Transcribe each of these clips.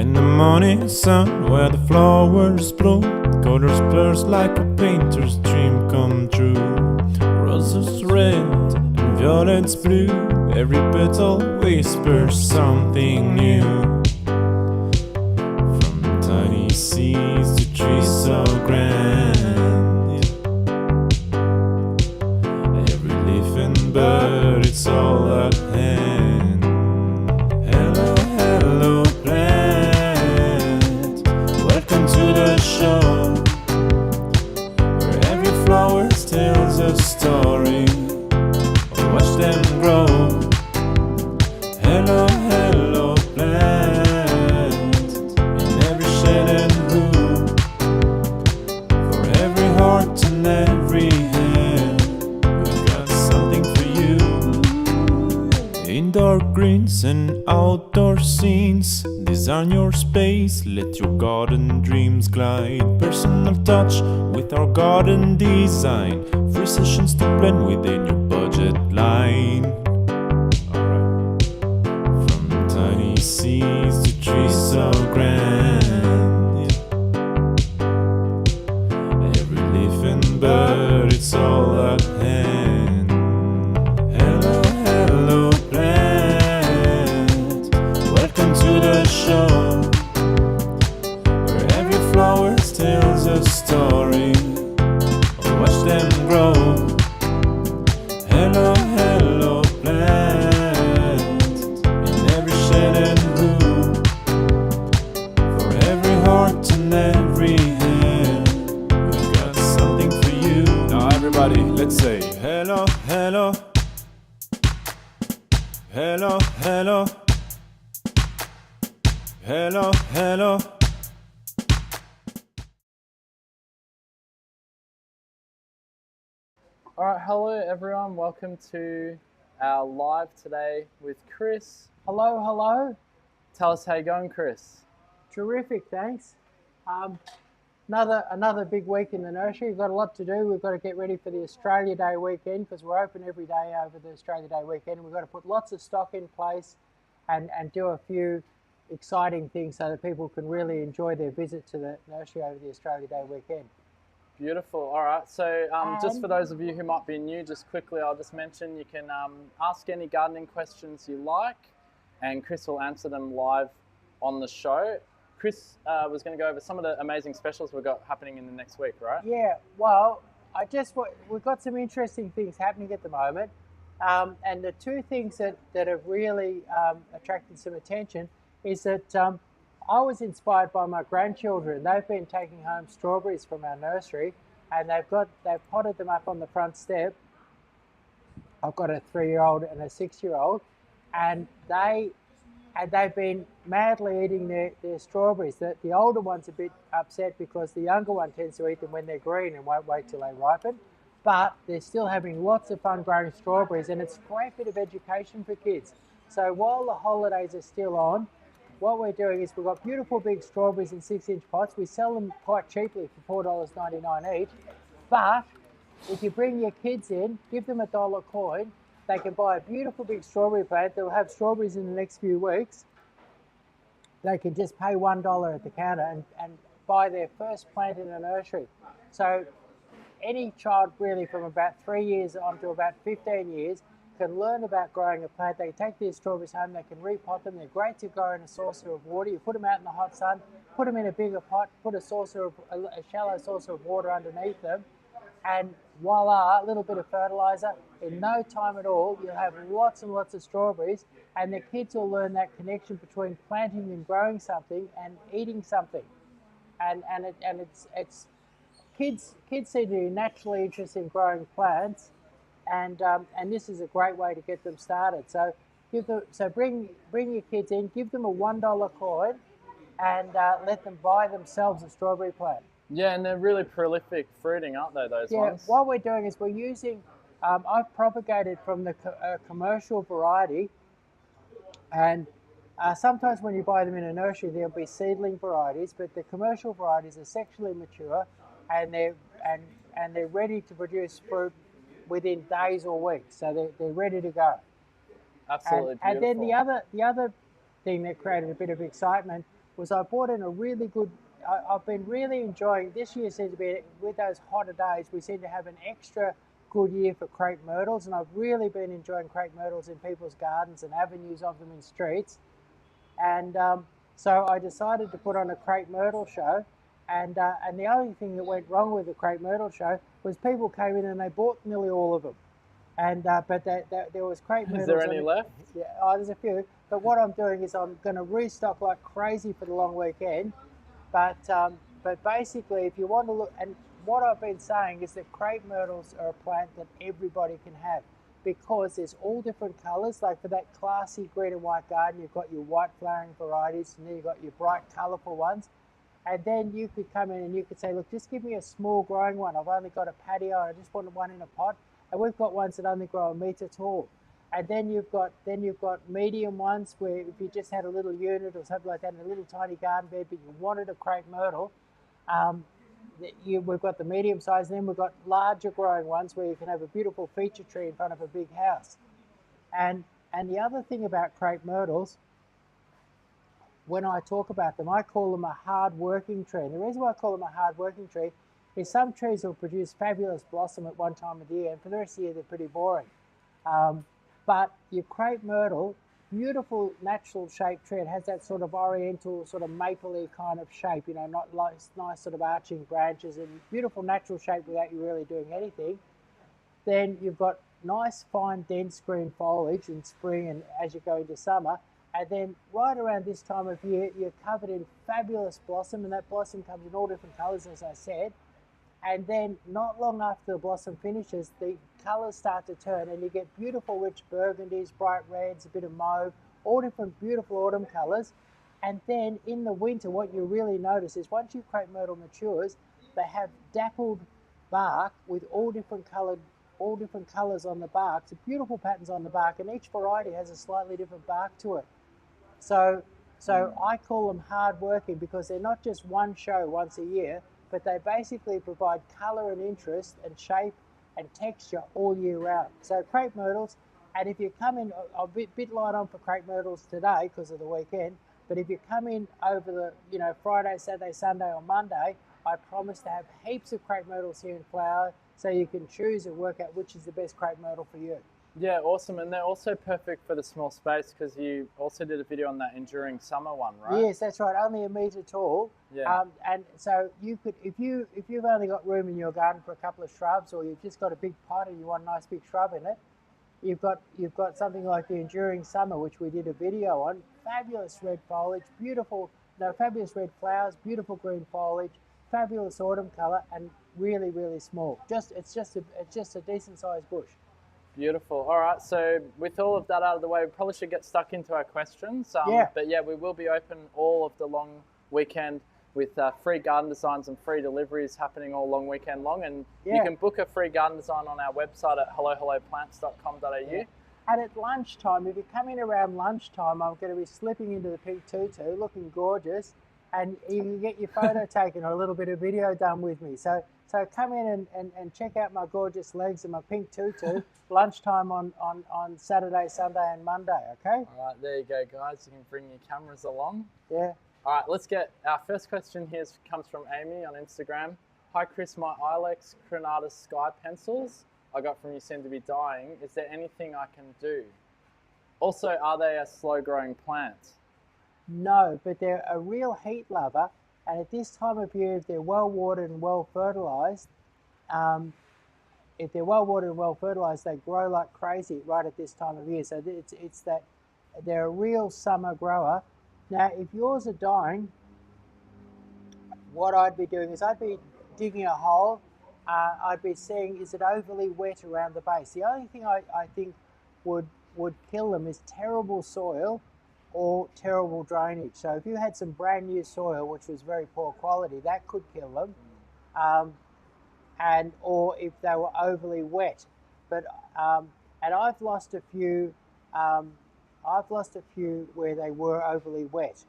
In the morning sun where the flowers bloom, colors burst like a painter's dream come true. Roses red and violets blue, every petal whispers something new. From tiny seeds to trees so grand, every leaf and bird, it's all at hand. Hello, hello plant, welcome to the show, where every flower tells a story. Watch them grow. Hello, hello plant, in every shade and hue, for every heart and every hand, we've got something for you. Indoor greens and outdoor scenes, design your space, let your garden dreams glide. Personal touch with our garden design, free sessions to blend within your budget line. From tiny seeds to trees so grand, every leaf and bird, it's all at hand. Hello, hello plant, welcome to the show, where every flower tells a story. Watch them grow. Hello, hello plant, in every shade and hue, for every heart and every hand, we've got something for you. Now everybody, let's say hello, hello, hello, hello, hello, hello. All right, hello everyone. Welcome to our live today with Chris. Hello, hello. Tell us how you're going, Chris. Terrific, thanks. Another big week in the nursery. We've got a lot to do. We've got to get ready for the Australia Day weekend because we're open every day over the Australia Day weekend. We've got to put lots of stock in place and do a few exciting things so that people can really enjoy their visit to the nursery over the Australia Day weekend. Beautiful. All right. So just for those of you who might be new, just quickly, I'll just mention you can ask any gardening questions you like, and Chris will answer them live on the show. Chris was going to go over some of the amazing specials we've got happening in the next week, right? Yeah, well, we've got some interesting things happening at the moment. And the two things that have really attracted some attention is that I was inspired by my grandchildren. They've been taking home strawberries from our nursery, and they've potted them up on the front step. I've got a 3-year-old and a 6-year-old, and they've been madly eating their strawberries. The older one's a bit upset because the younger one tends to eat them when they're green and won't wait till they ripen. But they're still having lots of fun growing strawberries, and it's a great bit of education for kids. So while the holidays are still on, what we're doing is we've got beautiful big strawberries in 6-inch pots. We sell them quite cheaply for $4.99 each. But if you bring your kids in, give them $1 coin, they can buy a beautiful big strawberry plant. They'll have strawberries in the next few weeks. They can just pay $1 at the counter and buy their first plant in a nursery. So any child really from about 3 years on to about 15 years can learn about growing a plant. They can take these strawberries home, they can repot them. They're great to grow in a saucer of water. You put them out in the hot sun, put them in a bigger pot, put a shallow saucer of water underneath them, and voila, a little bit of fertilizer. In no time at all, you'll have lots and lots of strawberries, and the kids will learn that connection between planting and growing something and eating something. And it's kids seem to be naturally interested in growing plants, and this is a great way to get them started. So bring your kids in, give them a $1 coin, and let them buy themselves a strawberry plant. Yeah, and they're really prolific fruiting, aren't they, those ones? Yeah, what we're doing is we're using, I've propagated from the commercial variety, and sometimes when you buy them in a nursery, there'll be seedling varieties, but the commercial varieties are sexually mature, and they're ready to produce fruit within days or weeks. So they're ready to go. Absolutely beautiful. And then the other thing that created a bit of excitement was I bought in a really good. I've been really enjoying this year. Seems to be with those hotter days. We seem to have an extra good year for crepe myrtles, and I've really been enjoying crepe myrtles in people's gardens and avenues of them in streets. And so I decided to put on a crepe myrtle show. And the only thing that went wrong with the crepe myrtle show was people came in and they bought nearly all of them. And but there was crepe myrtles. Is there any left? Yeah, oh, there's a few. But what I'm doing is I'm going to restock like crazy for the long weekend. But basically, if you want to look, and what I've been saying is that crepe myrtles are a plant that everybody can have because there's all different colours. Like for that classy green and white garden, you've got your white flowering varieties, and then you've got your bright colourful ones. And then you could come in and you could say, look, just give me a small growing one. I've only got a patio. I just want one in a pot. And we've got ones that only grow a metre tall. And then you've got medium ones where if you just had a little unit or something like that in a little tiny garden bed, but you wanted a crepe myrtle, we've got the medium size. And then we've got larger growing ones where you can have a beautiful feature tree in front of a big house. And the other thing about crepe myrtles, when I talk about them, I call them a hard-working tree. And the reason why I call them a hard-working tree is some trees will produce fabulous blossom at one time of the year, and for the rest of the year they're pretty boring. But your crepe myrtle, beautiful natural shaped tree. It has that sort of oriental, sort of mapley kind of shape, you know, not like nice sort of arching branches and beautiful natural shape without you really doing anything. Then you've got nice, fine, dense green foliage in spring and as you go into summer. And then right around this time of year, you're covered in fabulous blossom, and that blossom comes in all different colours, as I said. And then not long after the blossom finishes, the colours start to turn and you get beautiful rich burgundies, bright reds, a bit of mauve, all different beautiful autumn colours. And then in the winter, what you really notice is once your crepe myrtle matures, they have dappled bark with all different colours on the bark. So beautiful patterns on the bark, and each variety has a slightly different bark to it. So I call them hard working because they're not just one show once a year, but they basically provide colour and interest and shape and texture all year round. So crepe myrtles, and if you come in, a bit light on for crepe myrtles today because of the weekend, but if you come in over the Friday, Saturday, Sunday or Monday, I promise to have heaps of crepe myrtles here in flower so you can choose and work out which is the best crepe myrtle for you. Yeah, awesome. And they're also perfect for the small space because you also did a video on that enduring summer one, right? Yes, that's right. Only a metre tall. Yeah. And so you could, if you've only got room in your garden for a couple of shrubs, or you've just got a big pot and you want a nice big shrub in it, you've got something like the enduring summer, which we did a video on. Fabulous red foliage, fabulous red flowers, beautiful green foliage, fabulous autumn colour, and really, really small. It's just a decent sized bush. Beautiful. All right. So with all of that out of the way, we probably should get stuck into our questions. But yeah, we will be open all of the long weekend with free garden designs and free deliveries happening all long weekend long. And you can book a free garden design on our website at hellohelloplants.com.au. Yeah. And at lunchtime, if you come in around lunchtime, I'm going to be slipping into the pink tutu, looking gorgeous, and you can get your photo taken or a little bit of video done with me. So come in and check out my gorgeous legs and my pink tutu lunchtime on Saturday, Sunday and Monday, okay? All right, there you go, guys. You can bring your cameras along. Yeah. All right, let's get our first question here comes from Amy on Instagram. Hi, Chris, my Ilex Crenatus Sky Pencils I got from you seem to be dying. Is there anything I can do? Also, are they a slow-growing plant? No, but they're a real heat lover, and at this time of year, if they're well watered and well fertilized, they grow like crazy right at this time of year. So it's that they're a real summer grower. Now, if yours are dying, what I'd be doing is I'd be digging a hole. I'd be seeing, is it overly wet around the base? The only thing I think would kill them is terrible soil or terrible drainage. So if you had some brand new soil, which was very poor quality, that could kill them. Or if they were overly wet. But and I've lost a few where they were overly wet.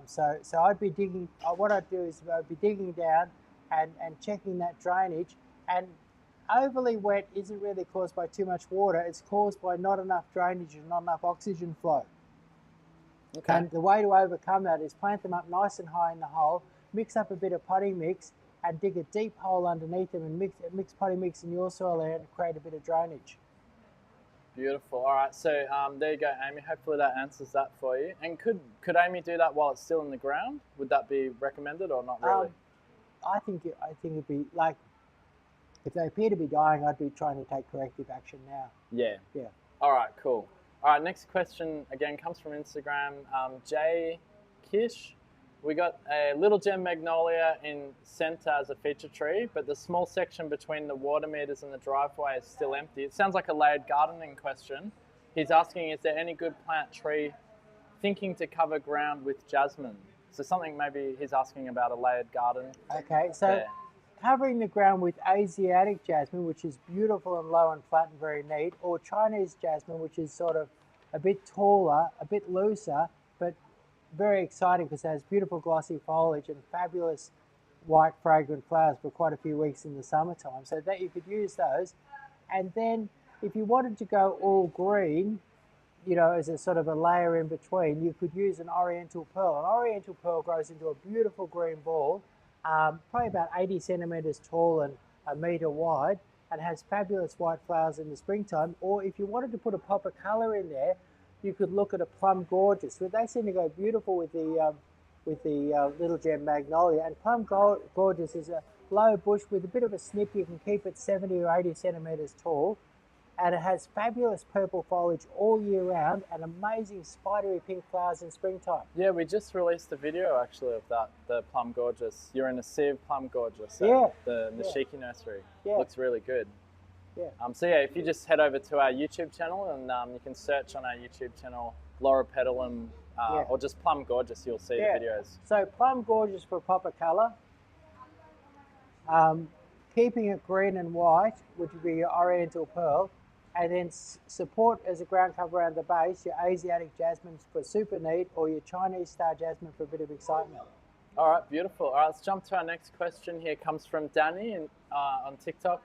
So I'd be digging. What I'd do is I'd be digging down and checking that drainage. And overly wet isn't really caused by too much water. It's caused by not enough drainage and not enough oxygen flow. Okay. And the way to overcome that is plant them up nice and high in the hole, mix up a bit of potting mix, and dig a deep hole underneath them and mix potting mix in your soil there and create a bit of drainage. Beautiful. All right, so there you go, Amy. Hopefully that answers that for you. And could Amy do that while it's still in the ground? Would that be recommended or not really? I think it'd be like, if they appear to be dying, I'd be trying to take corrective action now. Yeah. Yeah. All right, cool. All right, next question again comes from Instagram. Jay Kish. We got a little gem magnolia in center as a feature tree, but the small section between the water meters and the driveway is still empty. It sounds like a layered gardening question. He's asking, is there any good plant tree thinking to cover ground with jasmine? So something maybe he's asking about a layered garden. Okay, so there. covering the ground with Asiatic jasmine, which is beautiful and low and flat and very neat, or Chinese jasmine, which is sort of a bit taller, a bit looser, but very exciting because it has beautiful glossy foliage and fabulous white fragrant flowers for quite a few weeks in the summertime. So that you could use those. And then if you wanted to go all green, you know, as a sort of a layer in between, you could use an oriental pearl. An oriental pearl grows into a beautiful green ball, probably about 80 centimeters tall and a meter wide, and has fabulous white flowers in the springtime. Or if you wanted to put a pop of color in there, you could look at a plum gorgeous. But they seem to go beautiful with the little gem magnolia. And plum gorgeous is a low bush with a bit of a snip. You can keep it 70 or 80 centimeters tall. And it has fabulous purple foliage all year round and amazing spidery pink flowers in springtime. Yeah, we just released a video actually of that, the plum gorgeous. You're in a sea of plum gorgeous at Yeah. the Nishiki Nursery. Yeah. Looks really good. Yeah. So yeah, if you just head over to our YouTube channel and you can search on our YouTube channel Laura Petalum or just Plum Gorgeous, you'll see the videos. So plum gorgeous for a pop of colour. Keeping it green and white, which would be your oriental pearl, and then support as a ground cover around the base, your Asiatic jasmine for super neat, or your Chinese star jasmine for a bit of excitement. All right, beautiful. All right, let's jump to our next question here. Comes from Danny on TikTok.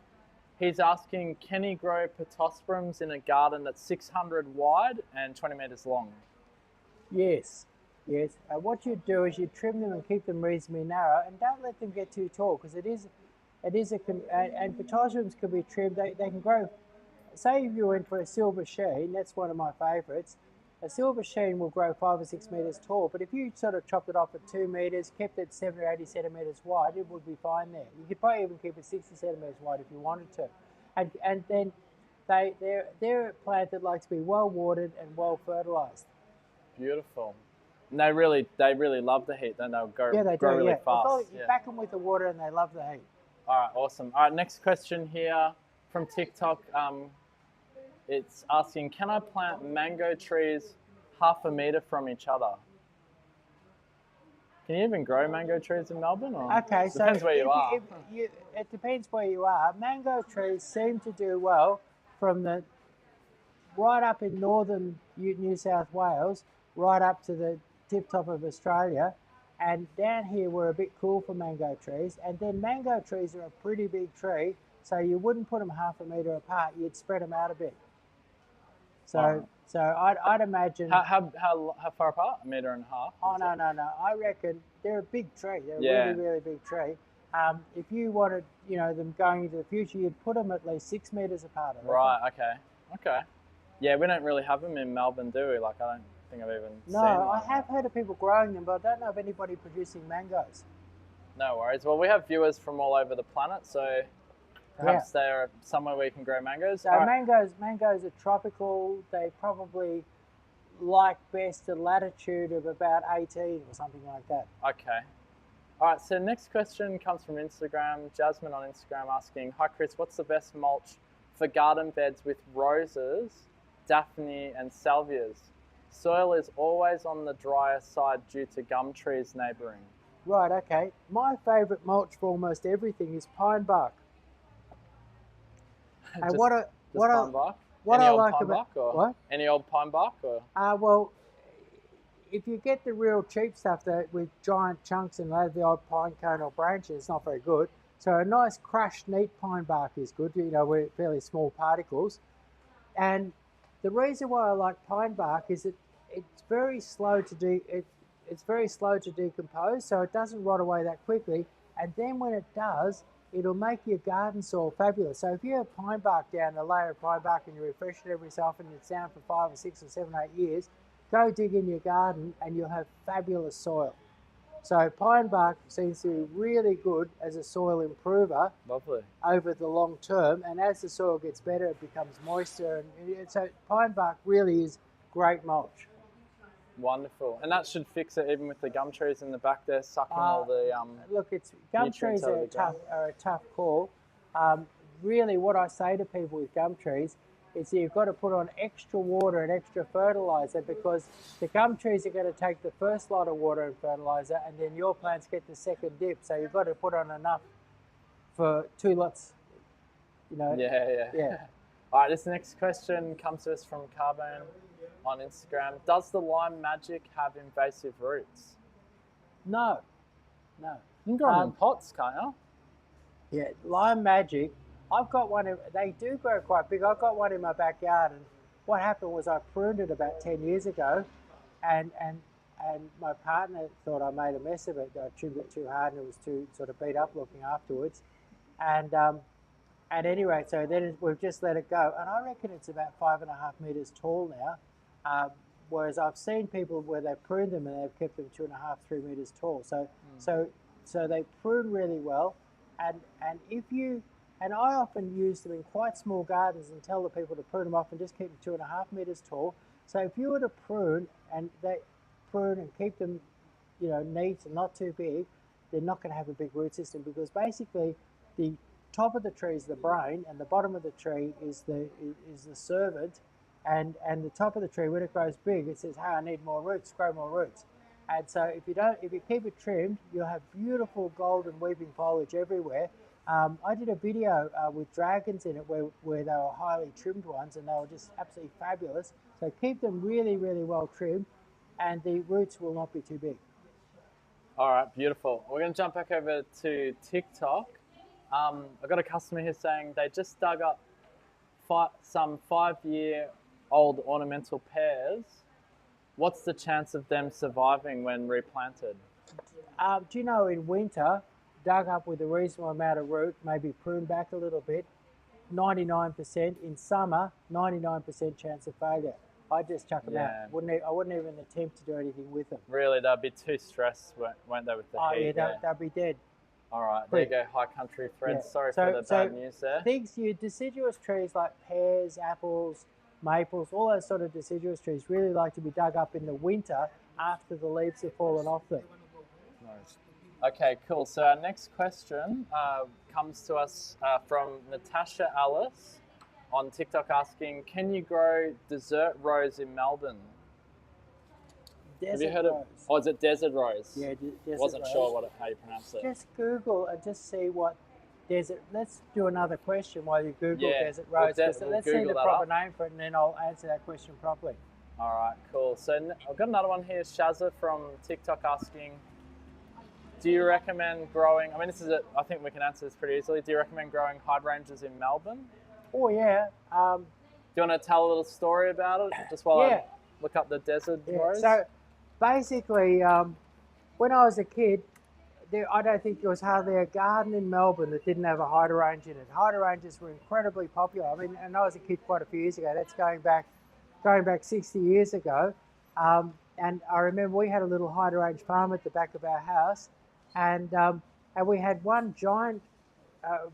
He's asking, can he grow pittosporums in a garden that's 600 wide and 20 meters long? Yes, yes. What you do is you trim them and keep them reasonably narrow, and don't let them get too tall, because and pittosporums can be trimmed. They can grow. Say if you went for a silver sheen, that's one of my favourites. A silver sheen will grow 5 or 6 metres tall, but if you sort of chopped it off at 2 metres, kept it 70 or 80 centimetres wide, it would be fine there. You could probably even keep it 60 centimetres wide if you wanted to. And then they're a plant that likes to be well watered and well fertilised. Beautiful. And they really love the heat, then they'll grow really fast. You back them with the water and they love the heat. All right, awesome. All right, next question here from TikTok. It's asking, can I plant mango trees 1/2 meter from each other? Can you even grow mango trees in Melbourne? Or Okay, so depends where you are. It depends where you are. Mango trees seem to do well from the right up in northern New South Wales, right up to the tip top of Australia, and down here we're a bit cool for mango trees. And then mango trees are a pretty big tree, so you wouldn't put them 1/2 meter apart. You'd spread them out a bit. So I'd imagine. How far apart? 1.5 meters? Oh no! I reckon they're a big tree. They're a really, really big tree. If you wanted, them going into the future, you'd put them at least 6 meters apart. Right. Okay. Yeah, we don't really have them in Melbourne, do we? Like, I don't think I've even seen one. No, I have heard of people growing them, but I don't know of anybody producing mangoes. No worries. Well, we have viewers from all over the planet, so perhaps they're somewhere where you can grow mangoes. So mangoes are tropical. They probably like best a latitude of about 18 or something like that. Okay. All right, so next question comes from Instagram. Jasmine on Instagram asking, hi Chris, what's the best mulch for garden beds with roses, daphne and salvias? Soil is always on the drier side due to gum trees neighbouring. Right, okay. My favourite mulch for almost everything is pine bark. And Just what pine bark? Any I old like pine about bark, or what? Any old pine bark or? Well, if you get the real cheap stuff with giant chunks and the old pine cone or branches, it's not very good. So a nice crushed, neat pine bark is good. With fairly small particles. And the reason why I like pine bark is that it's very slow to it's very slow to decompose, so it doesn't rot away that quickly. And then when it does, it'll make your garden soil fabulous. So if you have pine bark down, a layer of pine bark, and you refresh it every so often, and it's down for 5 or 6 or 7 or 8 years, go dig in your garden and you'll have fabulous soil. So pine bark seems to be really good as a soil improver Lovely. over the long term, and as the soil gets better, it becomes moister, and so pine bark really is great mulch. Wonderful. And that should fix it even with the gum trees in the back there sucking all the Look, gum nutrients trees out of the ground. are a tough call. Really, what I say to people with gum trees is that you've got to put on extra water and extra fertilizer, because the gum trees are going to take the first lot of water and fertilizer, and then your plants get the second dip. So you've got to put on enough for 2 lots. You know. Yeah. All right, this next question comes to us from Carbone on Instagram. Does the lime magic have invasive roots? No. You can grow them in pots, can't you? Yeah, lime magic. I've got one. They do grow quite big. I've got one in my backyard, and what happened was I pruned it about 10 years ago, and my partner thought I made a mess of it. I trimmed it too hard, and it was too sort of beat up looking afterwards. And anyway, so then we've just let it go, and I reckon it's about 5.5 meters tall now. Whereas I've seen people where they prune them and they've kept them 2.5, 3 meters tall. So they prune really well, and I often use them in quite small gardens and tell the people to prune them off and just keep them 2.5 meters tall. So if you were to prune and keep them, neat and not too big, they're not going to have a big root system, because basically the top of the tree is the brain and the bottom of the tree is the servant, and the top of the tree, when it grows big, it says, "Hey, I need more roots, grow more roots." And so if you keep it trimmed, you'll have beautiful golden weeping foliage everywhere. I did a video with dragons in it where they were highly trimmed ones, and they were just absolutely fabulous. So keep them really, really well trimmed, and the roots will not be too big. All right, beautiful. We're going to jump back over to TikTok. I've got a customer here saying they just dug up some 5-year-old ornamental pears. What's the chance of them surviving when replanted? Do you know, in winter, dug up with a reasonable amount of root, maybe pruned back a little bit, 99%. In summer, 99% chance of failure. I just chuck them out. I wouldn't even attempt to do anything with them. Really, they'd be too stressed, won't they, with the heat? Yeah, they'll be dead. All right, there you go, High Country Threads. Yeah. Sorry for the bad news there. Deciduous trees like pears, apples, maples, all those sort of deciduous trees really like to be dug up in the winter after the leaves have fallen off them. Nice. Okay, cool. So our next question comes to us from Natasha Alice on TikTok asking, can you grow desert rose in Melbourne? Have you heard of? Oh, is it desert rose? Yeah, desert Wasn't rose. sure how you pronounce it. Just Google and just see what desert. Let's do another question while you Google desert rose. Let's see the proper name for it, and then I'll answer that question properly. All right, cool. So I've got another one here. Shazza from TikTok asking, do you recommend growing? I mean, I think we can answer this pretty easily. Do you recommend growing hydrangeas in Melbourne? Oh yeah. Do you want to tell a little story about it, just while I look up the desert rose? So basically, when I was a kid, I don't think there was hardly a garden in Melbourne that didn't have a hydrangea in it. Hydrangeas were incredibly popular. I mean, and I was a kid quite a few years ago. That's going back 60 years ago. And I remember we had a little hydrangea farm at the back of our house, and we had one giant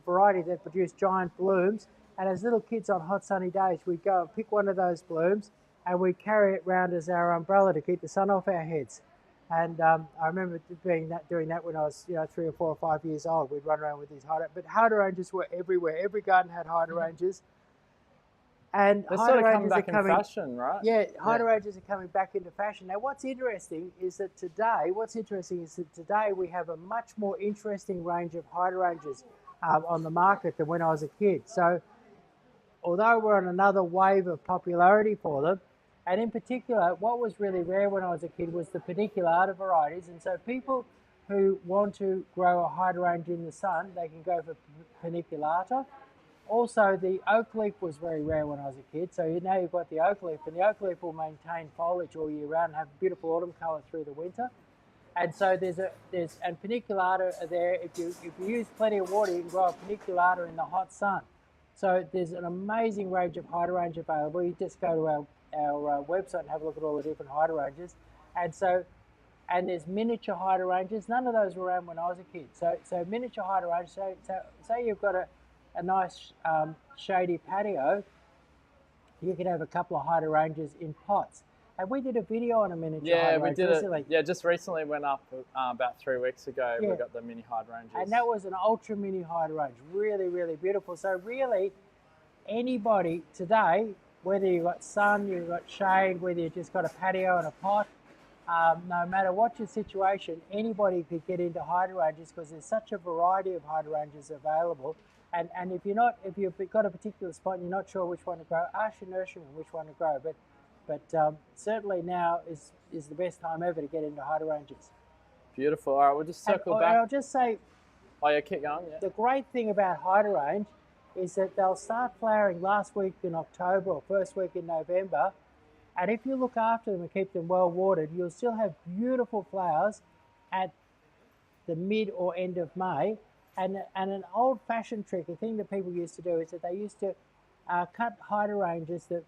variety that produced giant blooms. And as little kids on hot sunny days, we'd go and pick one of those blooms, and we'd carry it round as our umbrella to keep the sun off our heads. And I remember doing that when I was 3 or 4 or 5 years old. We'd run around with these hydrangeas were everywhere. Every garden had hydrangeas. And they're sort of coming back in fashion, right? Yeah, hydrangeas are coming back into fashion. Now, what's interesting is that today we have a much more interesting range of hydrangeas on the market than when I was a kid. So, although we're on another wave of popularity for them, and in particular, what was really rare when I was a kid was the paniculata varieties. And so people who want to grow a hydrangea in the sun, they can go for paniculata. Also, the oak leaf was very rare when I was a kid. So now you've got the oak leaf, and the oak leaf will maintain foliage all year round and have beautiful autumn colour through the winter. And so there's paniculata are there. If you use plenty of water, you can grow a paniculata in the hot sun. So there's an amazing range of hydrangea available. You just go to our website and have a look at all the different hydrangeas. And there's miniature hydrangeas. None of those were around when I was a kid. So miniature hydrangeas. So say you've got a nice shady patio, you can have a couple of hydrangeas in pots. And we did a video on a miniature hydrangea we did recently. it. Yeah, just recently went up about 3 weeks ago. Yeah. We got the mini hydrangeas. And that was an ultra mini hydrangea, really, really beautiful. So really, anybody today, whether you've got sun, you've got shade, whether you've just got a patio and a pot, no matter what your situation, anybody could get into hydrangeas because there's such a variety of hydrangeas available. And if you've got a particular spot and you're not sure which one to grow, ask your nurseryman which one to grow. But certainly now is the best time ever to get into hydrangeas. Beautiful. All right, we'll just circle back. And I'll just say, Oh yeah, keep going. Yeah. the great thing about hydrangea is that they'll start flowering last week in October or first week in November. And if you look after them and keep them well watered, you'll still have beautiful flowers at the mid or end of May. And an old-fashioned trick, a thing that people used to do, is that they used to cut hydrangeas that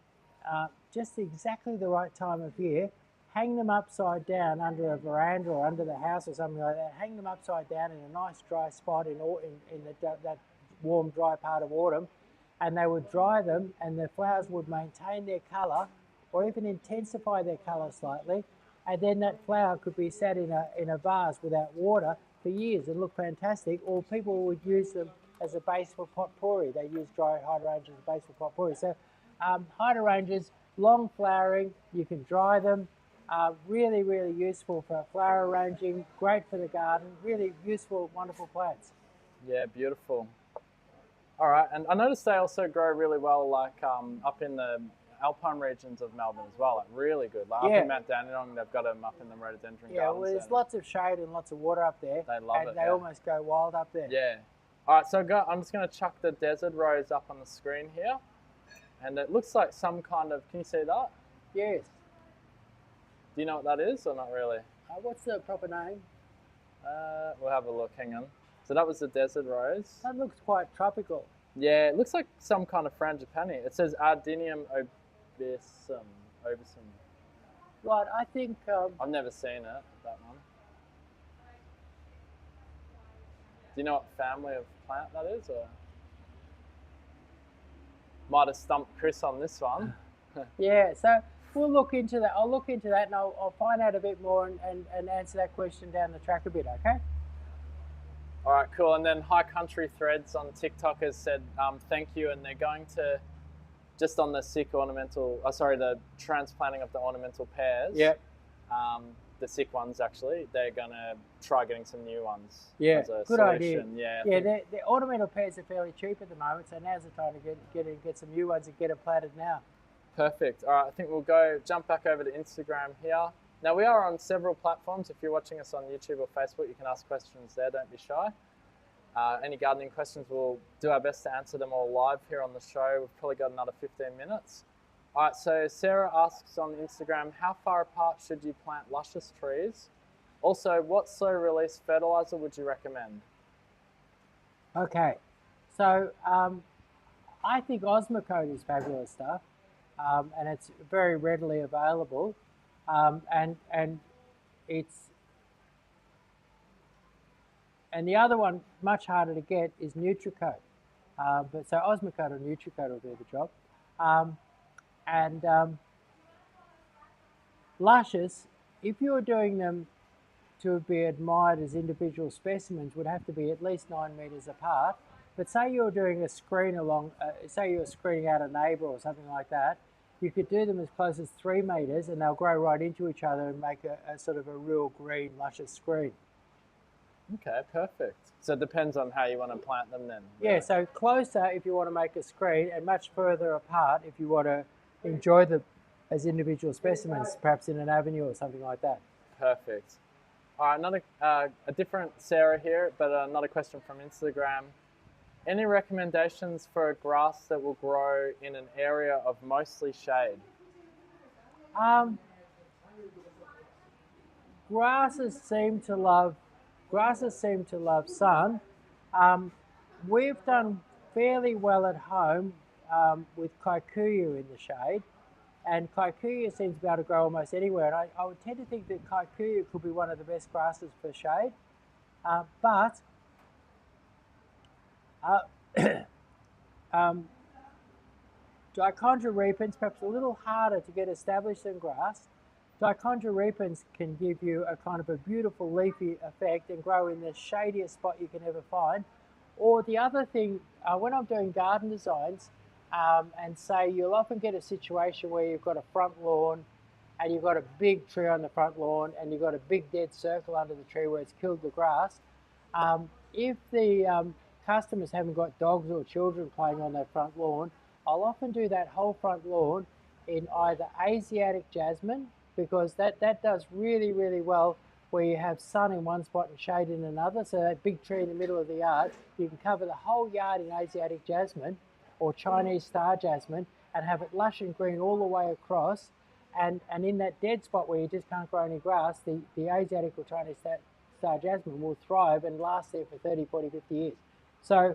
just exactly the right time of year, hang them upside down under a veranda or under the house or something like that, hang them upside down in a nice dry spot in that warm, dry part of autumn, and they would dry them and the flowers would maintain their colour or even intensify their colour slightly, and then that flower could be set in a vase without water for years and look fantastic, or people would use them as a base for potpourri. They use dry hydrangeas as a base for potpourri. So hydrangeas, long flowering, you can dry them, really, really useful for flower arranging, great for the garden, really useful, wonderful plants. Yeah, beautiful. All right, and I noticed they also grow really well, like up in the alpine regions of Melbourne as well, like really good. Like up in Mount Dandenong, they've got them up in the rhododendron gardens. Well, there's lots of shade and lots of water up there. They love it. And they almost go wild up there. Yeah. All right, so I'm just going to chuck the desert rose up on the screen here, and it looks like some kind of. Can you see that? Yes. Do you know what that is, or not really? What's the proper name? We'll have a look. Hang on. So that was the desert rose. That looks quite tropical. Yeah, it looks like some kind of frangipani. It says Ardinium obisum. Right, I think... I've never seen it, that one. Do you know what family of plant that is? Or might have stumped Chris on this one. Yeah, so we'll look into that. I'll look into that and I'll find out a bit more and answer that question down the track a bit, okay? All right, cool. And then High Country Threads on TikTok has said thank you, and they're going to, just on the the transplanting of the ornamental pears. Yep. The sick ones, actually, they're going to try getting some new ones. Yeah, as a good idea. Yeah, Yeah, the ornamental pears are fairly cheap at the moment, so now's the time to get some new ones and get them planted now. Perfect. All right, I think we'll jump back over to Instagram here. Now, we are on several platforms. If you're watching us on YouTube or Facebook, you can ask questions there. Don't be shy. Any gardening questions, we'll do our best to answer them all live here on the show. We've probably got another 15 minutes. All right, so Sarah asks on Instagram, how far apart should you plant luscious trees? Also, what slow release fertilizer would you recommend? Okay, so I think Osmocote is fabulous stuff, and it's very readily available, and the other one, much harder to get, is Nutricote. But so Osmocote or Nutricote will do the job. Luscious, if you're doing them to be admired as individual specimens, would have to be at least 9 meters apart. But say you're doing a screen say you're screening out a neighbor or something like that, you could do them as close as 3 meters and they'll grow right into each other and make a sort of a real green, luscious screen. Okay, perfect. So it depends on how you want to plant them then. Really. Yeah, so closer if you want to make a screen, and much further apart if you want to enjoy them as individual specimens, perhaps in an avenue or something like that. Perfect. All right, another a different Sarah here, but another question from Instagram. Any recommendations for a grass that will grow in an area of mostly shade? Um, grasses seem to love sun. Um, we've done fairly well at home with kikuyu in the shade, and kikuyu seems to be able to grow almost anywhere. And I would tend to think that kikuyu could be one of the best grasses for shade, but um, Dichondra repens, perhaps a little harder to get established than grass. Dichondra repens can give you a kind of a beautiful leafy effect and grow in the shadiest spot you can ever find. Or the other thing, when I'm doing garden designs, and say you'll often get a situation where you've got a front lawn and you've got a big tree on the front lawn and you've got a big dead circle under the tree where it's killed the grass. If the customers haven't got dogs or children playing on that front lawn, I'll often do that whole front lawn in either Asiatic jasmine, because that does really, really well where you have sun in one spot and shade in another. So that big tree in the middle of the yard, you can cover the whole yard in Asiatic jasmine or Chinese star jasmine and have it lush and green all the way across. And in that dead spot where you just can't grow any grass, the Asiatic or Chinese star jasmine will thrive and last there for 30, 40, 50 years. So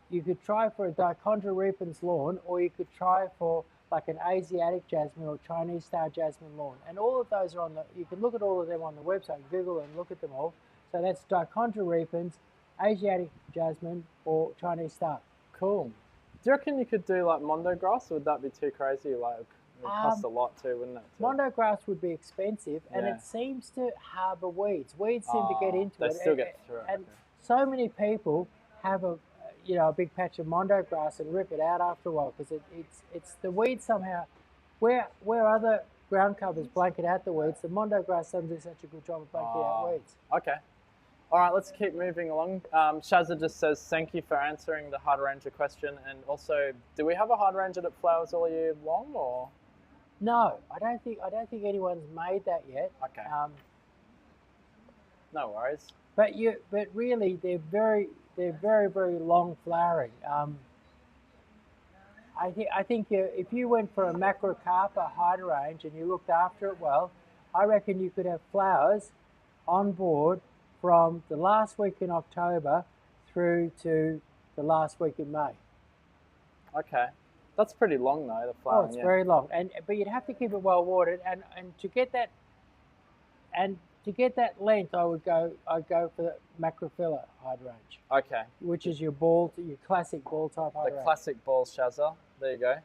you could try for a Dichondra repens lawn, or you could try for like an Asiatic jasmine or Chinese star jasmine lawn. And all of those are you can look at all of them on the website, Google and look at them all. So that's Dichondra repens, Asiatic jasmine, or Chinese star. Cool. Do you reckon you could do like mondo grass, or would that be too crazy? Like, it would cost a lot too, wouldn't it? Mondo grass would be expensive, and Yeah. it seems to harbour weeds. Weeds seem to get into it. They still get through it. And Okay. so many people have a big patch of mondo grass and rip it out after a while because it's the weeds somehow. Where other ground covers blanket out the weeds, the mondo grass doesn't do such a good job of blanketing out weeds. Okay. All right, let's keep moving along. Shazza just says, thank you for answering the hydrangea question. And also, do we have a hydrangea that flowers all year long, or? No, I don't think anyone's made that yet. Okay. No worries. But really, they're very, very long flowering. I think if you went for a macrocarpa hydrangea and you looked after it well, I reckon you could have flowers on board from the last week in October through to the last week in May. Okay. That's pretty long though, the flowering. Oh, it's very long, but you'd have to keep it well watered, and to get that length, I'd go for the macrophylla hydrangea. Okay. Which is your classic ball type hydrangea. The classic ball, Shazza. There you go.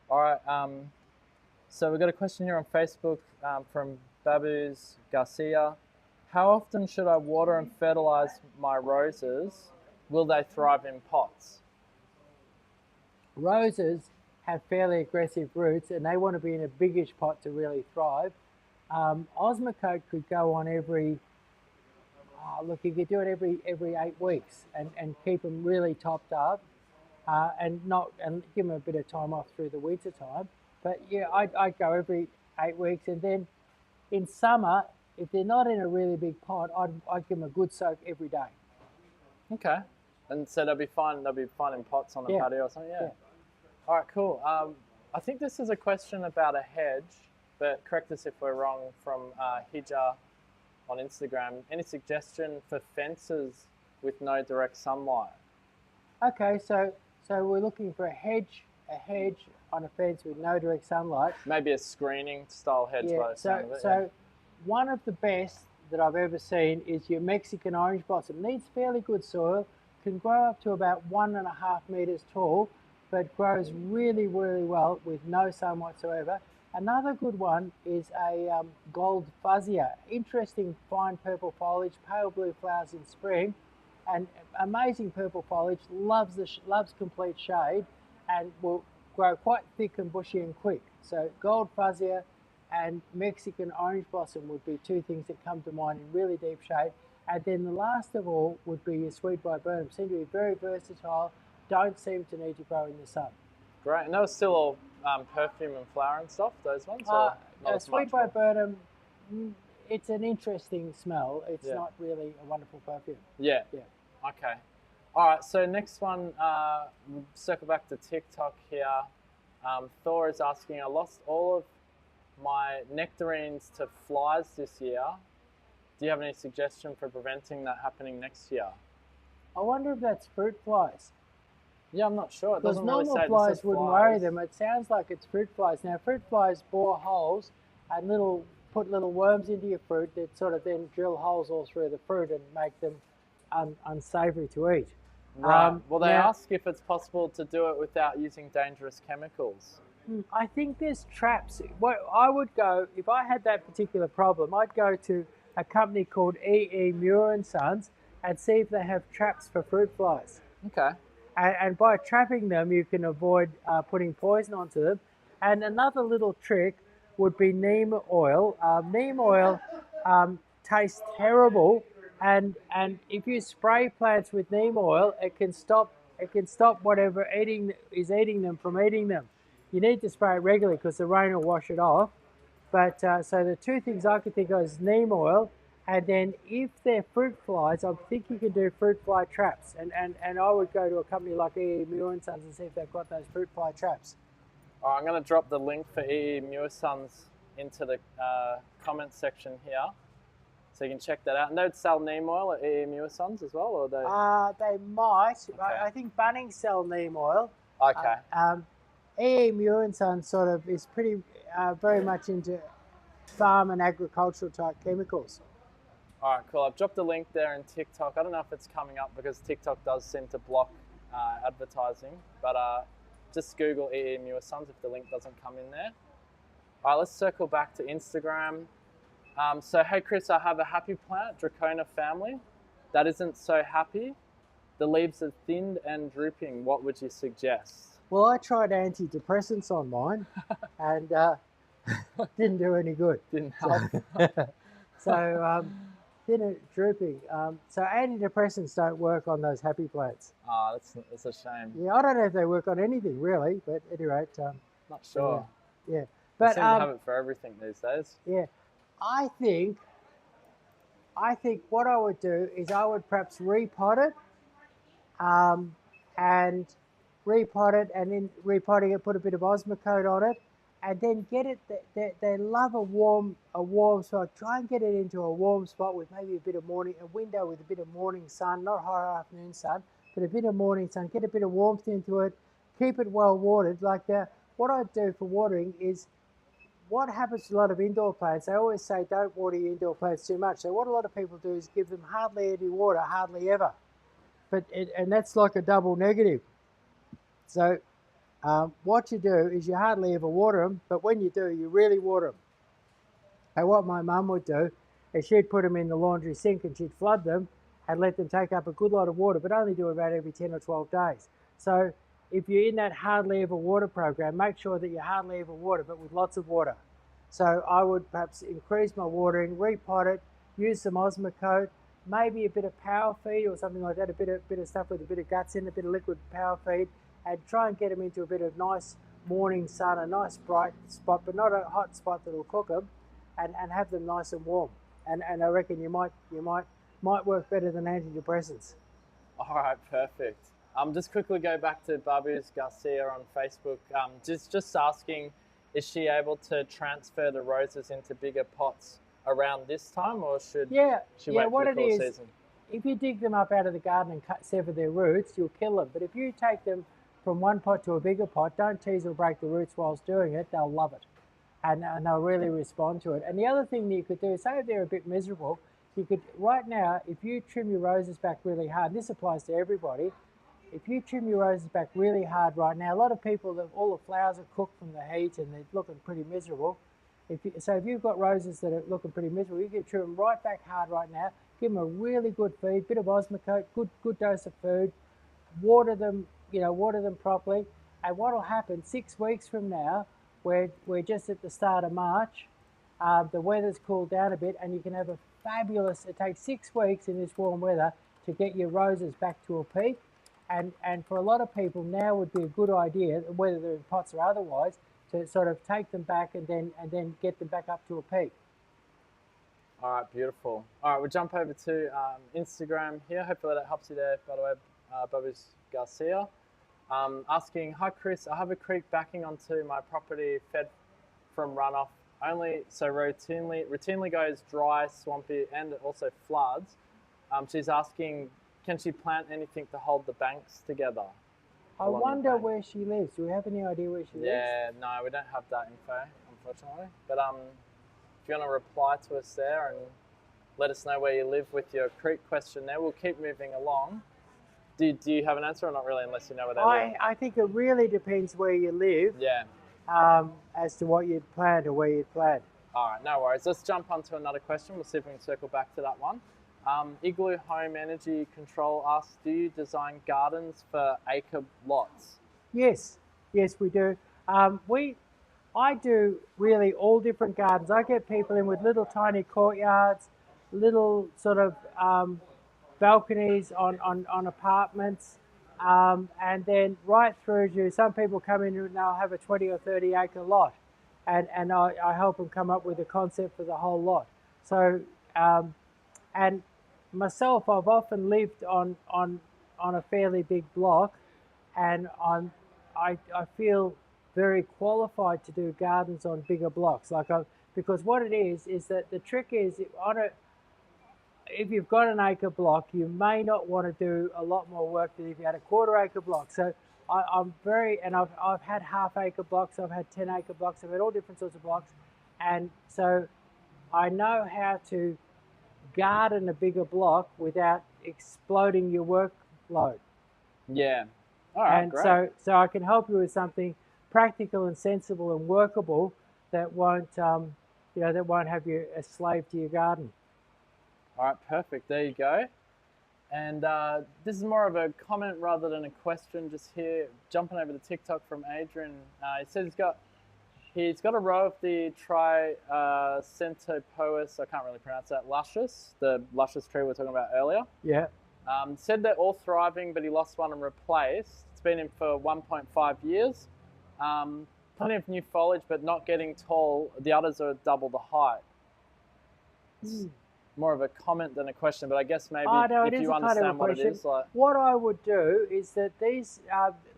All right. So we've got a question here on Facebook from Babus Garcia. How often should I water and fertilize my roses? Will they thrive in pots? Roses have fairly aggressive roots and they want to be in a biggish pot to really thrive. Osmocote could go on you could do it every 8 weeks and keep them really topped up and give them a bit of time off through the winter time. But yeah, I'd go every 8 weeks, and then in summer, if they're not in a really big pot, I'd give them a good soak every day. Okay. And so they'll be fine in pots on the patio or something? Yeah. All right, cool. I think this is a question about a hedge, but correct us if we're wrong, from Hija on Instagram. Any suggestion for fences with no direct sunlight? Okay, so we're looking for a hedge on a fence with no direct sunlight. Maybe a screening style hedge. So one of the best that I've ever seen is your Mexican orange blossom. Needs fairly good soil, can grow up to about 1.5 meters tall, but grows really, really well with no sun whatsoever. Another good one is a gold fuzzia. Interesting fine purple foliage, pale blue flowers in spring, and amazing purple foliage, loves complete shade, and will grow quite thick and bushy and quick. So gold fuzzia and Mexican orange blossom would be two things that come to mind in really deep shade. And then the last of all would be your sweet viburnum. Seem to be very versatile, don't seem to need to grow in the sun. Great. And those still all perfume and flower and stuff, those ones? Sweet viburnum, it's an interesting smell. It's not really a wonderful perfume. Yeah. Okay. All right, so next one, we'll circle back to TikTok here. Thor is asking, I lost all of my nectarines to flies this year. Do you have any suggestion for preventing that happening next year? I wonder if that's fruit flies. Yeah, I'm not sure. It Because doesn't really normal say. It just flies says wouldn't flies. worry them. It sounds like it's fruit flies. Now, fruit flies bore holes and put little worms into your fruit that sort of then drill holes all through the fruit and make them unsavory to eat. Right. Well, they now- ask if it's possible to do it without using dangerous chemicals. I think there's traps. What I would go, if I had that particular problem, I'd go to a company called E.E. Muir and Sons and see if they have traps for fruit flies. Okay. And by trapping them, you can avoid putting poison onto them. And another little trick would be neem oil. Neem oil tastes terrible, and if you spray plants with neem oil, it can stop whatever is eating them from eating them. You need to spray it regularly because the rain will wash it off. But so the two things I could think of is neem oil, and then if they're fruit flies, I think you can do fruit fly traps. And I would go to a company like E.E. Muir and Sons and see if they've got those fruit fly traps. All right, I'm going to drop the link for E.E. Muir Sons into the comment section here, so you can check that out. And they'd sell neem oil at E.E. Muir Sons as well, or they? They might. Okay. I think Bunnings sell neem oil. Okay. E.E. Muir and Sons sort of is pretty very much into farm and agricultural type chemicals. All right, cool. I've dropped a link there in TikTok. I don't know if it's coming up because TikTok does seem to block advertising, but just Google E.E. Muir Sons if the link doesn't come in there. All right, let's circle back to Instagram. So, hey Chris, I have a happy plant, Dracona family, that isn't so happy. The leaves are thinned and drooping. What would you suggest? Well, I tried antidepressants on mine and didn't do any good. Didn't help. So, thin drooping. So antidepressants don't work on those happy plants. Ah, that's a shame. Yeah, I don't know if they work on anything really, but at any rate, Not sure. yeah. They But seem to have it for everything these days. yeah, I think what I would do is I would perhaps repot it, and repot it, and in repotting it, put a bit of Osmocote on it, and then get it. They love a warm spot. Try and get it into a warm spot with maybe a window with a bit of morning sun, not hot afternoon sun, but a bit of morning sun. Get a bit of warmth into it. Keep it well watered. What I do for watering is, what happens to a lot of indoor plants, they always say don't water your indoor plants too much. So what a lot of people do is give them hardly any water, hardly ever. And that's like a double negative. So what you do is you hardly ever water them, but when you do, you really water them. And what my mum would do is she'd put them in the laundry sink and she'd flood them and let them take up a good lot of water, but only do it about every 10 or 12 days. So if you're in that hardly ever water program, make sure that you hardly ever water, but with lots of water. So I would perhaps increase my watering, repot it, use some Osmocote, maybe a bit of power feed or something like that, a bit of stuff with a bit of guts in, a bit of liquid power feed, and try and get them into a bit of nice morning sun, a nice bright spot, but not a hot spot that'll cook them, and have them nice and warm. And I reckon you might work better than antidepressants. All right, perfect. Just quickly go back to Barbies Garcia on Facebook. Just asking, is she able to transfer the roses into bigger pots around this time, or should she wait for the cool season? If you dig them up out of the garden and sever their roots, you'll kill them. But if you take them from one pot to a bigger pot, don't tease or break the roots whilst doing it. They'll love it, and they'll really respond to it. And the other thing that you could do, say if they're a bit miserable, you could, right now, if you trim your roses back really hard, and this applies to everybody, if you trim your roses back really hard right now, a lot of people, all the flowers are cooked from the heat and they're looking pretty miserable. So if you've got roses that are looking pretty miserable, you can trim them right back hard right now, give them a really good feed, bit of Osmocote, good dose of food, water them properly. And what will happen 6 weeks from now, we're just at the start of March, the weather's cooled down a bit, and you can have it takes 6 weeks in this warm weather to get your roses back to a peak. And for a lot of people, now would be a good idea, whether they're in pots or otherwise, to sort of take them back and then get them back up to a peak. All right, beautiful. All right, we'll jump over to Instagram here. Hopefully that helps you there, by the way, Bobby Garcia, asking, "Hi Chris, I have a creek backing onto my property, fed from runoff only, so routinely goes dry, swampy, and it also floods." She's asking, can she plant anything to hold the banks together? I along the wonder bank? where she lives. Do we have any idea where she lives? Yeah, no, we don't have that info, unfortunately. But if you want to reply to us there and let us know where you live with your creek question there, we'll keep moving along. Do you have an answer or not really, unless you know where they live? I think it really depends where you live Yeah. as to what you'd plant or where you'd plant. All right, no worries. Let's jump on to another question. We'll see if we can circle back to that one. Igloo Home Energy Control asks, do you design gardens for acre lots? Yes, yes, we do. I do really all different gardens. I get people in with little tiny courtyards, little sort of balconies on apartments, and then right through to some people come in and they'll have a 20 or 30 acre lot, and I help them come up with a concept for the whole lot. So, and myself, I've often lived on a fairly big block, and I feel very qualified to do gardens on bigger blocks. Because what it is that the trick is if you've got an acre block, you may not want to do a lot more work than if you had a quarter acre block. So I've had half acre blocks, I've had 10 acre blocks, I've had all different sorts of blocks, and so I know how to garden a bigger block without exploding your workload. Yeah. All right, And great. so I can help you with something practical and sensible and workable that won't have you a slave to your garden. All right, perfect. There you go. And this is more of a comment rather than a question. Just here, jumping over to TikTok from Adrian. He says he's got a row of the Centopoeus. I can't really pronounce that. Luscious, the luscious tree we were talking about earlier. Yeah. Said they're all thriving, but he lost one and replaced. It's been in for 1.5 years. Plenty of new foliage, but not getting tall. The others are double the height. It's more of a comment than a question, but I guess maybe if you understand what it is. What I would do is that these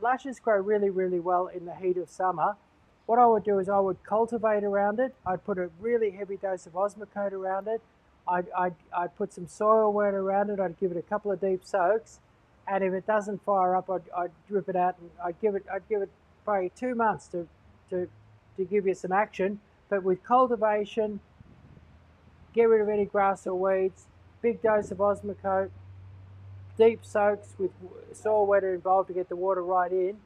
luscious grow really, really well in the heat of summer. What I would do is I would cultivate around it. I'd put a really heavy dose of Osmocote around it. I'd put some soil wet around it. I'd give it a couple of deep soaks, and if it doesn't fire up, I'd drip it out, and I'd give it probably 2 months to give you some action. But with cultivation, get rid of any grass or weeds, big dose of Osmocote, deep soaks with soil wetter involved to get the water right in.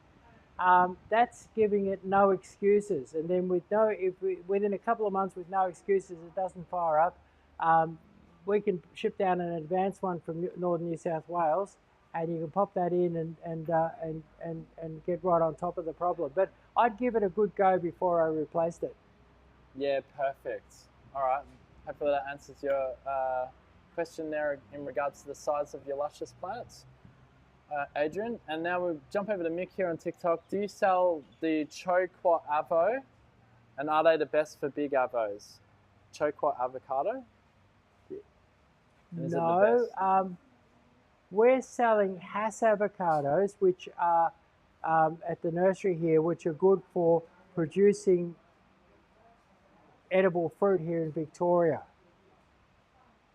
That's giving it no excuses. And then within a couple of months with no excuses, it doesn't fire up, we can ship down an advanced one from northern New South Wales, and you can pop that in and get right on top of the problem. But I'd give it a good go before I replaced it. Yeah, perfect. All right. Hopefully that answers your question there in regards to the size of your luscious plants, Adrian. And now we'll jump over to Mick here on TikTok. Do you sell the Choqua Avo, and are they the best for big avos? Choqua avocado? And is it the No, best? we're selling Hass avocados, which are at the nursery here, which are good for producing edible fruit here in Victoria.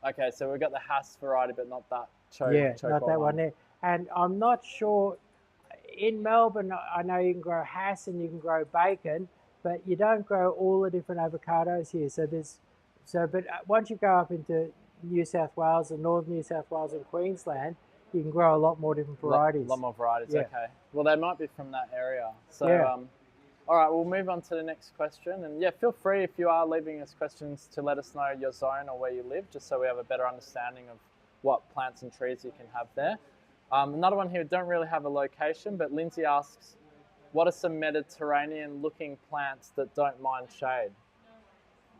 Okay, so we've got the Hass variety, but not that Not Choqua that one there. And I'm not sure, in Melbourne, I know you can grow Hass and you can grow bacon, but you don't grow all the different avocados here. But once you go up into New South Wales and northern New South Wales and Queensland, you can grow a lot more different varieties. A lot more varieties, Yeah. okay. Well, they might be from that area. So, Yeah. all right, we'll move on to the next question. And yeah, feel free if you are leaving us questions to let us know your zone or where you live, just so we have a better understanding of what plants and trees you can have there. Another one here, don't really have a location, but Lindsay asks, what are some Mediterranean-looking plants that don't mind shade?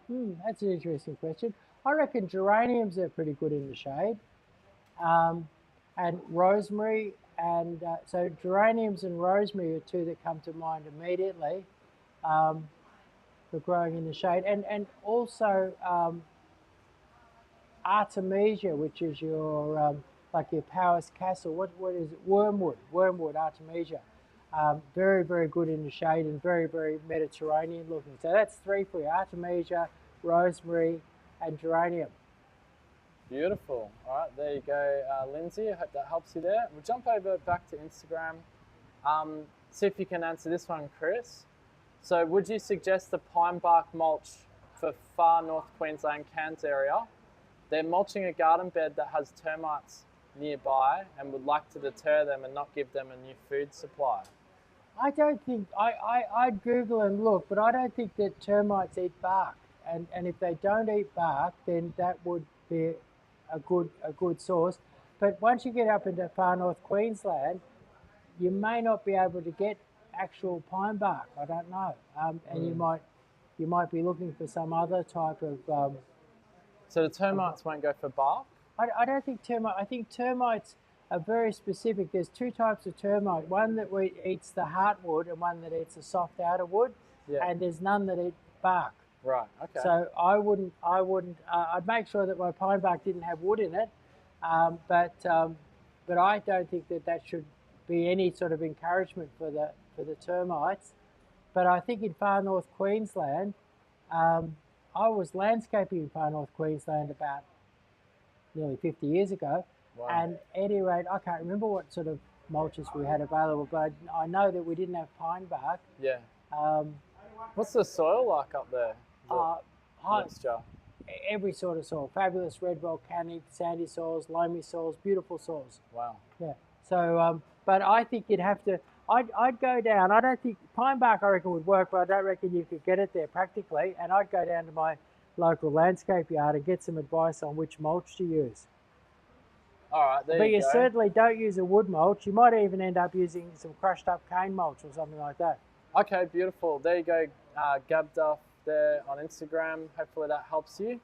That's an interesting question. I reckon geraniums are pretty good in the shade, and rosemary, and so geraniums and rosemary are two that come to mind immediately for growing in the shade, and also Artemisia, which is your like your Powers Castle. What is it? Wormwood Artemisia. Very, very good in the shade and very, very Mediterranean looking. So that's 3 for you: Artemisia, rosemary, and geranium. Beautiful. All right, there you go, Lindsay. I hope that helps you there. We'll jump over back to Instagram. See if you can answer this one, Chris. So, would you suggest the pine bark mulch for far north Queensland, Cairns area? They're mulching a garden bed that has termites nearby and would like to deter them and not give them a new food supply. I don't think, I'd Google and look, but I don't think that termites eat bark. And if they don't eat bark, then that would be a good source. But once you get up into far north Queensland, you may not be able to get actual pine bark. I don't know, and you might be looking for some other type of. So the termites won't go for bark? I don't think termite. I think termites are very specific. There's 2 types of termite: one that eats the heartwood and one that eats the soft outer wood. Yeah. And there's none that eat bark. Right. Okay. So I wouldn't. I'd make sure that my pine bark didn't have wood in it, but I don't think that should be any sort of encouragement for the termites. But I think in far north Queensland, I was landscaping in far north Queensland about nearly 50 years ago, Wow. and at any rate, I can't remember what sort of mulches we had available, but I know that we didn't have pine bark. Yeah. Um, What's the soil like up there? The high, mixture. every sort of soil: fabulous red volcanic, sandy soils, loamy soils, beautiful soils. Wow. Yeah. So, but I think you'd have to. I'd go down. I don't think pine bark, I reckon, would work, but I don't reckon you could get it there practically. And I'd go down to my local landscape yard and get some advice on which mulch to use. All right, there But you you go. certainly don't use a wood mulch. You might even end up using some crushed up cane mulch or something like that. Okay, beautiful. There you go, Gabduff there on Instagram. Hopefully that helps you.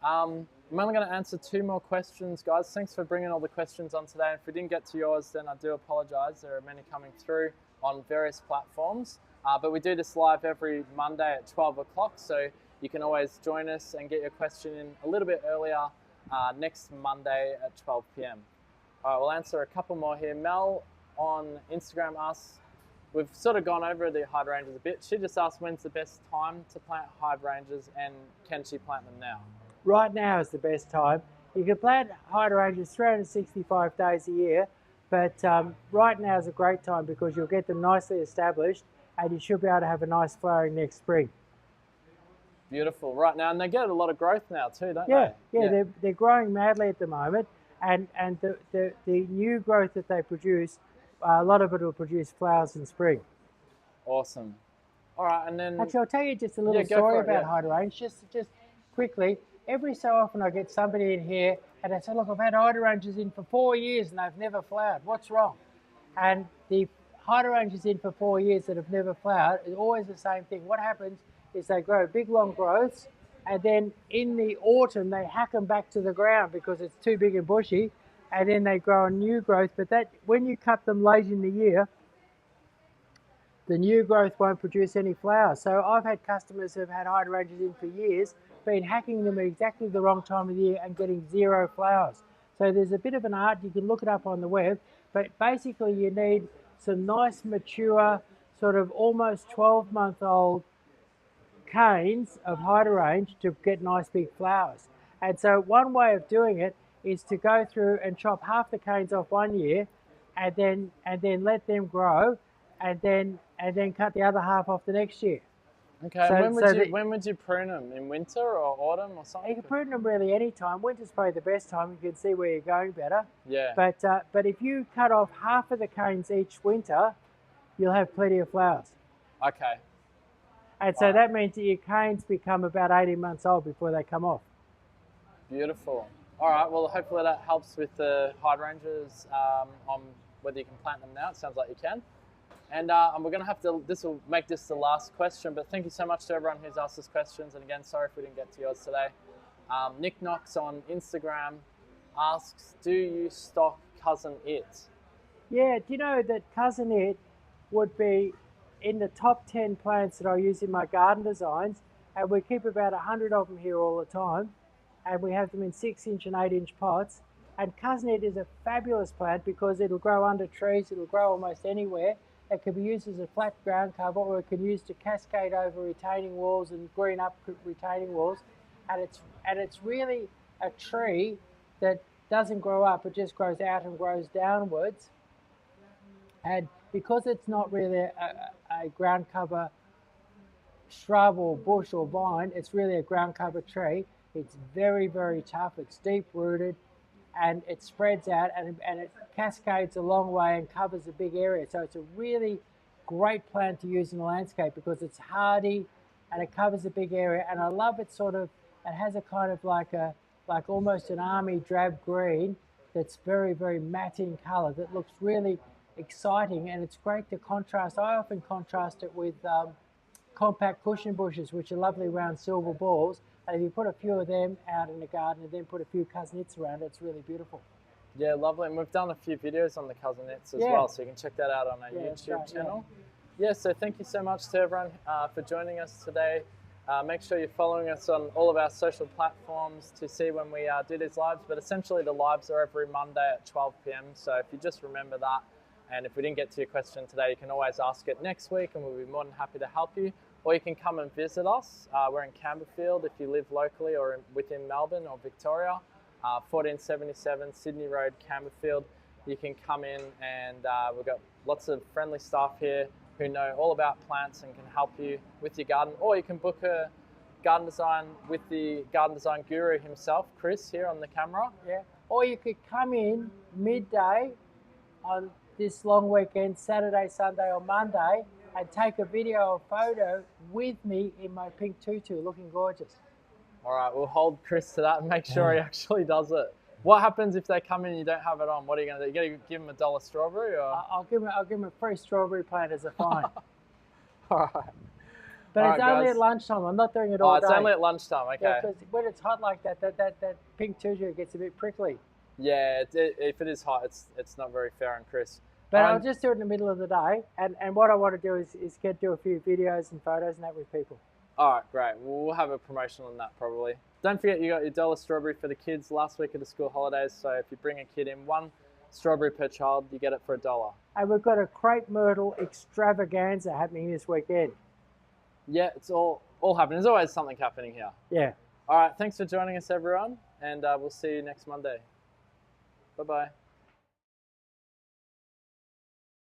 I'm only going to answer 2 more questions, guys. Thanks for bringing all the questions on today. If we didn't get to yours, then I do apologise. There are many coming through on various platforms. But we do this live every Monday at 12 o'clock, so you can always join us and get your question in a little bit earlier next Monday at 12 p.m. All right, we'll answer a couple more here. Mel on Instagram asks, we've sort of gone over the hydrangeas a bit. She just asked when's the best time to plant hydrangeas and can she plant them now? Right now is the best time. You can plant hydrangeas 365 days a year, but right now is a great time because you'll get them nicely established and you should be able to have a nice flowering next spring. Beautiful. Right now, and they get a lot of growth now too, don't Yeah, they? they're growing madly at the moment, and the new growth that they produce, a lot of it will produce flowers in spring. Awesome. All right, and then Actually, I'll tell you just a little Yeah, go story for it, about yeah. hydrangeas, just quickly. Every so often I get somebody in here and they say, look, I've had hydrangeas in for 4 years and they've never flowered. What's wrong? And the hydrangeas in for 4 years that have never flowered is always the same thing. What happens is they grow big long growths and then in the autumn they hack them back to the ground because it's too big and bushy, and then they grow a new growth. But that when you cut them late in the year, the new growth won't produce any flowers. So I've had customers who've had hydrangeas in for years, been hacking them at exactly the wrong time of the year and getting 0 flowers. So there's a bit of an art. You can look it up on the web, but basically you need some nice mature, sort of almost 12-month-old canes of hydrangea to get nice big flowers. And so one way of doing it is to go through and chop half the canes off one year and then let them grow and then cut the other half off the next year. okay. So- When would you prune them? In winter or autumn or something? You can prune them really any time. Winter's probably the best time. You can see where you're going better. Yeah. But if you cut off half of the canes each winter, you'll have plenty of flowers. Okay. And so that means that your canes become about 18 months old before they come off. Beautiful. All right. Well, hopefully that helps with the hydrangeas on whether you can plant them now. It sounds like you can. And we're going to have to, this will make this the last question, but thank you so much to everyone who's asked us questions. And again, sorry if we didn't get to yours today. Nick Knox on Instagram asks, do you stock Cousin It? Yeah, do you know that Cousin It would be in the top 10 plants that I use in my garden designs, and we keep about 100 of them here all the time, and we have them in 6-inch and 8-inch pots, And cousinhead is a fabulous plant because it'll grow under trees, it'll grow almost anywhere. It can be used as a flat ground cover, or it can be used to cascade over retaining walls and green up retaining walls. And it's really a tree that doesn't grow up, it just grows out and grows downwards. And because it's not really a ground cover shrub or bush or vine, it's really a ground cover tree. It's very, very tough, it's deep rooted, and it spreads out and it cascades a long way and covers a big area. So it's a really great plant to use in the landscape because it's hardy and it covers a big area. And I love it it has a kind of like almost an army drab green that's very, very matte in colour that looks really exciting, and it's great to contrast. I often contrast it with compact cushion bushes, which are lovely round silver balls. And if you put a few of them out in the garden and then put a few cousinets around it, it's really beautiful. Yeah, lovely. And we've done a few videos on the cousinets as well, so you can check that out on our YouTube channel. Yeah, so thank you so much to everyone for joining us today. Make sure you're following us on all of our social platforms to see when we do these lives. But essentially the lives are every Monday at 12 p.m. So if you just remember that, and if we didn't get to your question today, you can always ask it next week and we'll be more than happy to help you. Or you can come and visit us. We're in Campbellfield if you live locally or within Melbourne or Victoria. 1477 Sydney Road, Campbellfield. You can come in and we've got lots of friendly staff here who know all about plants and can help you with your garden. Or you can book a garden design with the garden design guru himself, Chris, here on the camera. Yeah. Or you could come in midday on this long weekend, Saturday, Sunday or Monday, and take a video or photo with me in my pink tutu looking gorgeous. All right, we'll hold Chris to that and make sure he actually does it. What happens if they come in and you don't have it on? What are you going to do? You going to give them $1 strawberry? Or? I'll give him a free strawberry plant as a fine. All right. But All it's right, only guys. at lunchtime. I'm not doing it all day. It's only at lunchtime, okay. Yeah, because when it's hot like that pink tutu gets a bit prickly. Yeah, if it is hot, it's not very fair on Chris. But I'll just do it in the middle of the day. And what I want to do is do a few videos and photos and that with people. All right, great. We'll have a promotion on that probably. Don't forget you got your $1 strawberry for the kids last week of the school holidays. So if you bring a kid in, 1 strawberry per child, you get it for $1. And we've got a crepe myrtle extravaganza happening this weekend. Yeah, it's all happening. There's always something happening here. Yeah. All right, thanks for joining us, everyone. And we'll see you next Monday. Bye-bye.